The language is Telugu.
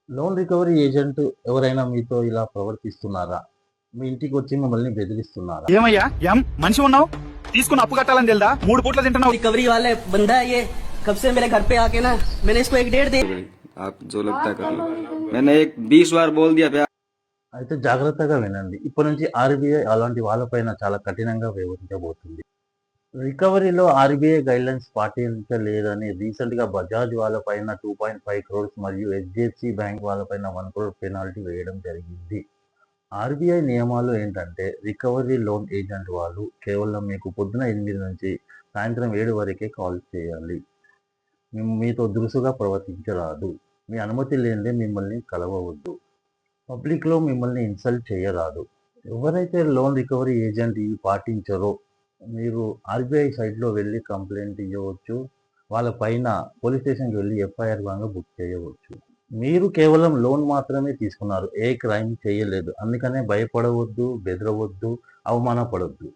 లోన్ రికవరీ ఏజెంట్ ఎవరైనా మీతో ఇలా ప్రవర్తిస్తున్నారా? మీ ఇంటికొచ్చి మిమ్మల్ని బెదిరిస్తున్నారా? ఏమయ్యా మనిషి ఉన్నావు, తీసుకున్న అప్పు కట్టాలని తెలుదా? 3 పూట్ల తింటున్నావు. रिकवरी वाले बंदा है ये, कब से मेरे घर पे आके ना मैंने इसको 1 डेढ़ दे आप जो लगता है कर लो। मैंने 20 बार बोल दिया भैया। అయితే జాగ్రత్తగా వినండి. ఇప్పటి నుంచి ఆర్‌బీఐ అలాంటి వాళ్ళపైన చాలా కఠినంగా వ్యవహరించబోతుంది. రికవరీలో ఆర్‌బీఐ గైడ్‌లైన్స్ పాటించలేదని రీసెంట్‌గా బజాజ్ వాళ్ళపైన 2.5 క్రోర్స్ మరియు హెచ్‌డీఎఫ్‌సీ బ్యాంక్ వాళ్ళపైన 1 క్రోర్ పెనాల్టీ వేయడం జరిగింది. ఆర్‌బీఐ నియమాలు ఏంటంటే రికవరీ లోన్ ఏజెంట్ వాళ్ళు కేవలం మీకు పొద్దున 8 నుంచి సాయంత్రం 7 వరకే కాల్ చేయాలి. మీతో దురుసుగా ప్రవర్తించరాదు. మీ అనుమతి లేనిదే మిమ్మల్ని కలవవద్దు. పబ్లిక్‌లో మిమ్మల్ని ఇన్సల్ట్ చేయరాదు. ఎవరైతే లోన్ రికవరీ ఏజెంట్ ఇవి పాటించరో మీరు ఆర్‌బీఐ సైట్‌లో వెళ్లి కంప్లెయింట్ ఇయ్యవచ్చు. వాళ్ళ పైన పోలీస్ స్టేషన్‌కి వెళ్లి ఎఫ్ఐఆర్ గాను బుక్ చేయవచ్చు. మీరు కేవలం లోన్ మాత్రమే తీసుకున్నారు. ఏ క్రైమ్ చేయలేదు. అందుకనే భయపడవద్దు, బెదరవద్దు, అవమానపడొద్దు.